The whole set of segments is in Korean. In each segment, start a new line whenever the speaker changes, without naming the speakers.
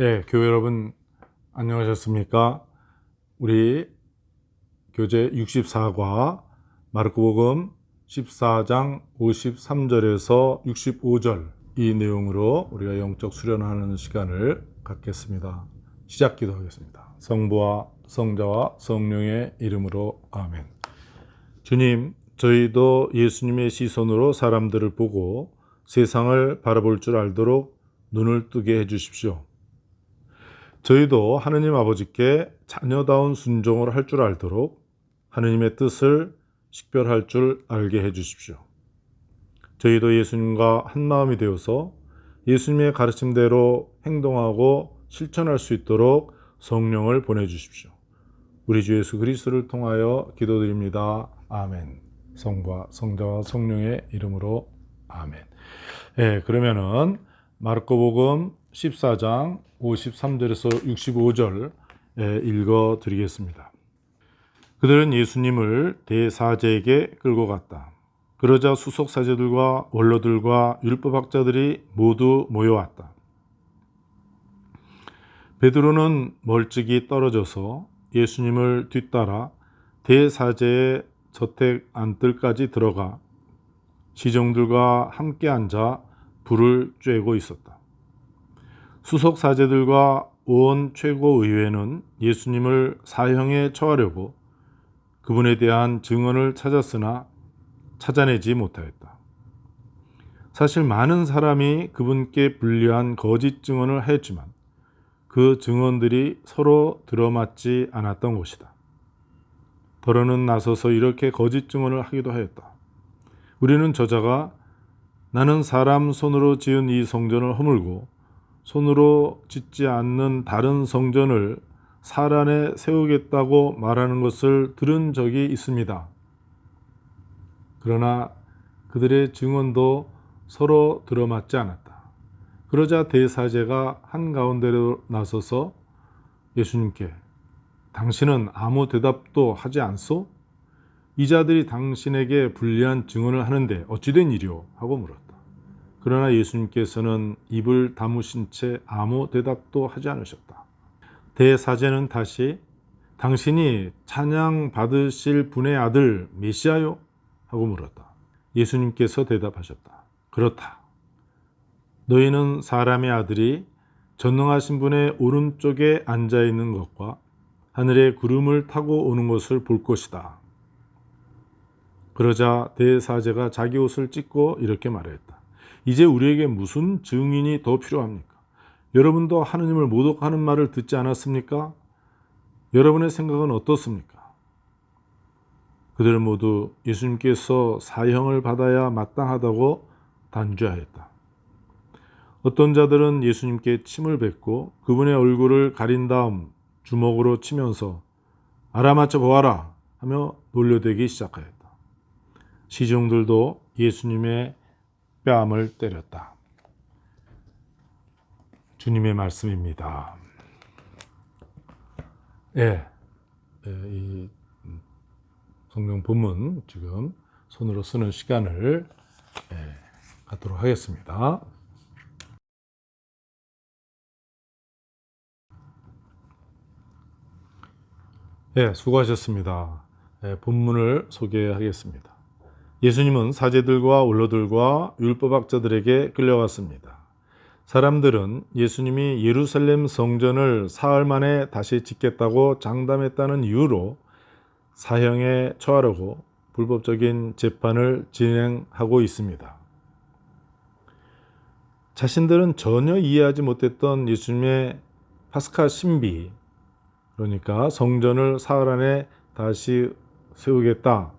예, 교회 여러분 안녕하셨습니까? 우리 교재 64과 마르코복음 14장 53절에서 65절 이 내용으로 우리가 영적 수련하는 시간을 갖겠습니다. 시작 기도하겠습니다. 성부와 성자와 성령의 이름으로 아멘. 주님, 저희도 예수님의 시선으로 사람들을 보고 세상을 바라볼 줄 알도록 눈을 뜨게 해주십시오. 저희도 하느님 아버지께 자녀다운 순종을 할 줄 알도록 하느님의 뜻을 식별할 줄 알게 해주십시오. 저희도 예수님과 한마음이 되어서 예수님의 가르침대로 행동하고 실천할 수 있도록 성령을 보내주십시오. 우리 주 예수 그리스도를 통하여 기도드립니다. 아멘. 성부와 성자와 성령의 이름으로 아멘. 그러면은 마르코복음 14장 53절에서 65절 읽어 드리겠습니다. 그들은 예수님을 대사제에게 끌고 갔다. 그러자 수석사제들과 원로들과 율법학자들이 모두 모여왔다. 베드로는 멀찍이 떨어져서 예수님을 뒤따라 대사제의 저택 안뜰까지 들어가 시종들과 함께 앉아 불을 쬐고 있었다. 수석사제들과 온 최고의회는 예수님을 사형에 처하려고 그분에 대한 증언을 찾았으나 찾아내지 못하였다. 사실 많은 사람이 그분께 불리한 거짓 증언을 하였지만 그 증언들이 서로 들어맞지 않았던 것이다. 더러는 나서서 이렇게 거짓 증언을 하기도 하였다. 우리는 저자가 나는 사람 손으로 지은 이 성전을 허물고 손으로 짓지 않는 다른 성전을 사란에 세우겠다고 말하는 것을 들은 적이 있습니다. 그러나 그들의 증언도 서로 들어맞지 않았다. 그러자 대사제가 한가운데로 나서서 예수님께 당신은 아무 대답도 하지 않소? 이 자들이 당신에게 불리한 증언을 하는데 어찌된 일이오? 하고 물었다. 그러나 예수님께서는 입을 다무신 채 아무 대답도 하지 않으셨다. 대사제는 다시 당신이 찬양 받으실 분의 아들 메시아요? 하고 물었다. 예수님께서 대답하셨다. 그렇다. 너희는 사람의 아들이 전능하신 분의 오른쪽에 앉아 있는 것과 하늘의 구름을 타고 오는 것을 볼 것이다. 그러자 대사제가 자기 옷을 찢고 이렇게 말했다. 이제 우리에게 무슨 증인이 더 필요합니까? 여러분도 하느님을 모독하는 말을 듣지 않았습니까? 여러분의 생각은 어떻습니까? 그들은 모두 예수님께서 사형을 받아야 마땅하다고 단죄하였다. 어떤 자들은 예수님께 침을 뱉고 그분의 얼굴을 가린 다음 주먹으로 치면서 알아맞혀 보아라 하며 놀려대기 시작하였다. 시종들도 예수님의 뺨을 때렸다. 주님의 말씀입니다. 이 성경 본문 지금 손으로 쓰는 시간을 갖도록 하겠습니다. 수고하셨습니다. 본문을 소개하겠습니다. 예수님은 사제들과 원로들과 율법학자들에게 끌려갔습니다. 사람들은 예수님이 예루살렘 성전을 사흘 만에 다시 짓겠다고 장담했다는 이유로 사형에 처하려고 불법적인 재판을 진행하고 있습니다. 자신들은 전혀 이해하지 못했던 예수님의 파스카 신비, 그러니까 성전을 사흘 안에 다시 세우겠다는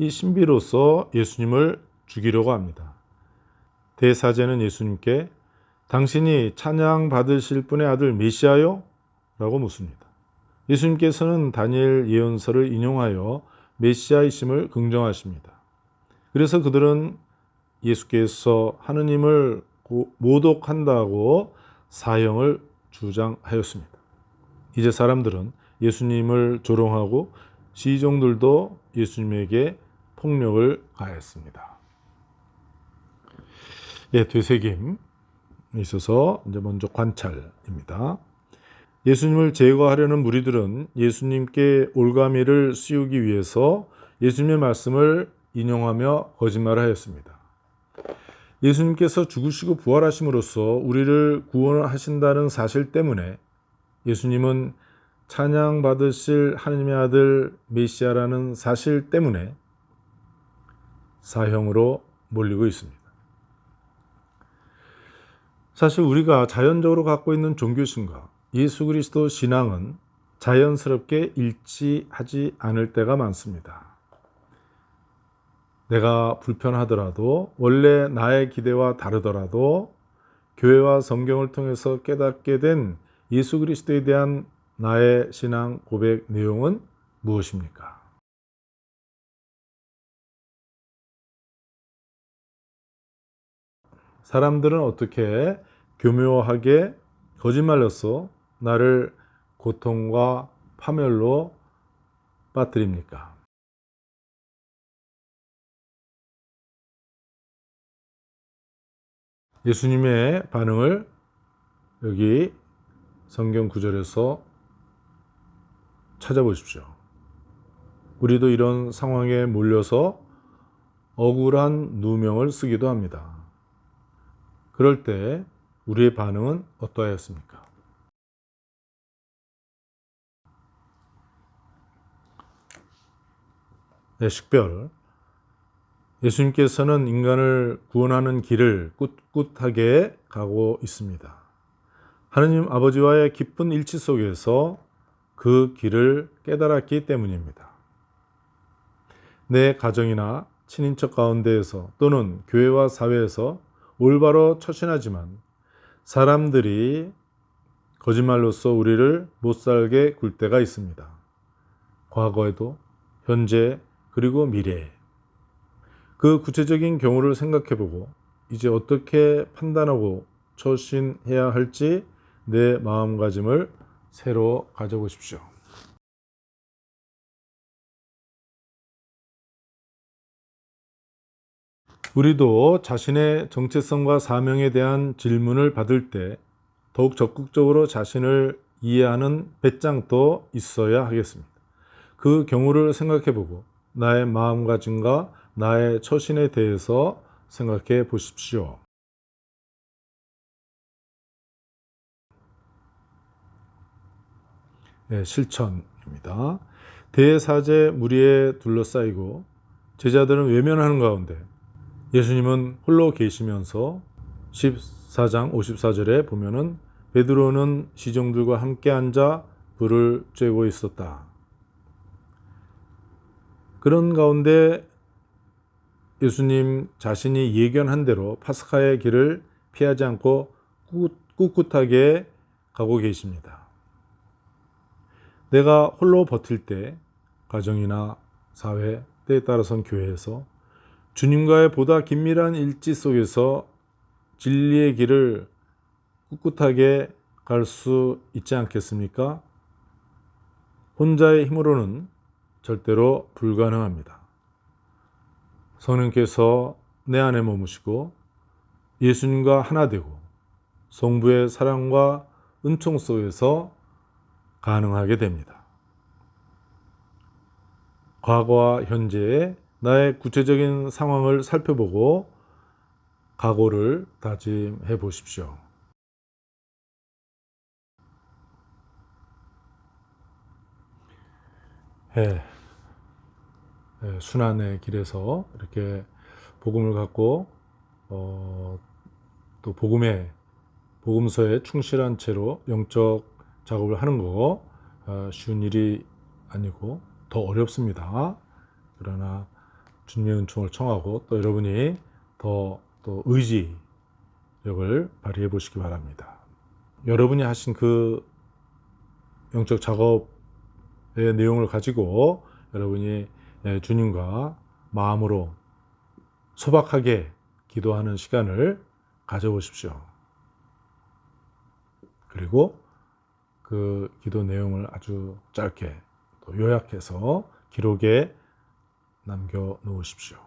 이 신비로서 예수님을 죽이려고 합니다. 대사제는 예수님께 당신이 찬양 받으실 분의 아들 메시아요? 라고 묻습니다. 예수님께서는 다니엘 예언서를 인용하여 메시아이심을 긍정하십니다. 그래서 그들은 예수께서 하느님을 모독한다고 사형을 주장하였습니다. 이제 사람들은 예수님을 조롱하고 시종들도 예수님에게 폭력을 가했습니다. 되새김 있어서 이제 먼저 관찰입니다. 예수님을 제거하려는 무리들은 예수님께 올가미를 씌우기 위해서 예수님의 말씀을 인용하며 거짓말을 하였습니다. 예수님께서 죽으시고 부활하심으로써 우리를 구원하신다는 사실 때문에 예수님은 찬양받으실 하나님의 아들 메시아라는 사실 때문에 사형으로 몰리고 있습니다. 사실 우리가 자연적으로 갖고 있는 종교심과 예수 그리스도 신앙은 자연스럽게 일치하지 않을 때가 많습니다. 내가 불편하더라도, 원래 나의 기대와 다르더라도 교회와 성경을 통해서 깨닫게 된 예수 그리스도에 대한 나의 신앙 고백 내용은 무엇입니까? 사람들은 어떻게 교묘하게 거짓말로써 나를 고통과 파멸로 빠뜨립니까? 예수님의 반응을 여기 성경 구절에서 찾아보십시오. 우리도 이런 상황에 몰려서 억울한 누명을 쓰기도 합니다. 그럴 때 우리의 반응은 어떠하였습니까? 네, 식별. 예수님께서는 인간을 구원하는 길을 꿋꿋하게 가고 있습니다. 하느님 아버지와의 깊은 일치 속에서 그 길을 깨달았기 때문입니다. 내 가정이나 친인척 가운데에서 또는 교회와 사회에서 올바로 처신하지만 사람들이 거짓말로써 우리를 못살게 굴 때가 있습니다. 과거에도, 현재, 그리고 미래에. 그 구체적인 경우를 생각해보고 이제 어떻게 판단하고 처신해야 할지 내 마음가짐을 새로 가져보십시오. 우리도 자신의 정체성과 사명에 대한 질문을 받을 때 더욱 적극적으로 자신을 이해하는 배짱도 있어야 하겠습니다. 그 경우를 생각해보고 나의 마음가짐과 나의 처신에 대해서 생각해 보십시오. 네, 실천입니다. 대사제 무리에 둘러싸이고 제자들은 외면하는 가운데 예수님은 홀로 계시면서 14장 54절에 보면은 베드로는 시종들과 함께 앉아 불을 쬐고 있었다. 그런 가운데 예수님 자신이 예견한 대로 파스카의 길을 피하지 않고 꿋꿋하게 가고 계십니다. 내가 홀로 버틸 때 가정이나 사회, 때에 따라서는 교회에서 주님과의 보다 긴밀한 일치 속에서 진리의 길을 꿋꿋하게 갈 수 있지 않겠습니까? 혼자의 힘으로는 절대로 불가능합니다. 성령께서 내 안에 머무시고 예수님과 하나 되고 성부의 사랑과 은총 속에서 가능하게 됩니다. 과거와 현재의 나의 구체적인 상황을 살펴보고 각오를 다짐해 보십시오. 순환의 길에서 이렇게 복음을 갖고 또 복음서에 충실한 채로 영적 작업을 하는 거 쉬운 일이 아니고 더 어렵습니다. 그러나 주님의 은총을 청하고 또 여러분이 또 의지력을 발휘해 보시기 바랍니다. 여러분이 하신 그 영적 작업의 내용을 가지고 여러분이 주님과 마음으로 소박하게 기도하는 시간을 가져보십시오. 그리고 그 기도 내용을 아주 짧게 또 요약해서 기록에 남겨 놓으십시오.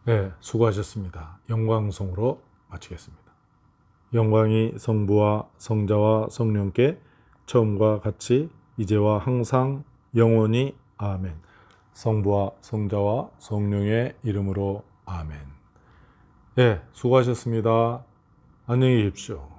네, 수고하셨습니다. 영광송으로 마치겠습니다. 영광이 성부와 성자와 성령께 처음과 같이 이제와 항상 영원히 아멘. 성부와 성자와 성령의 이름으로 아멘. 네, 수고하셨습니다. 안녕히 계십시오.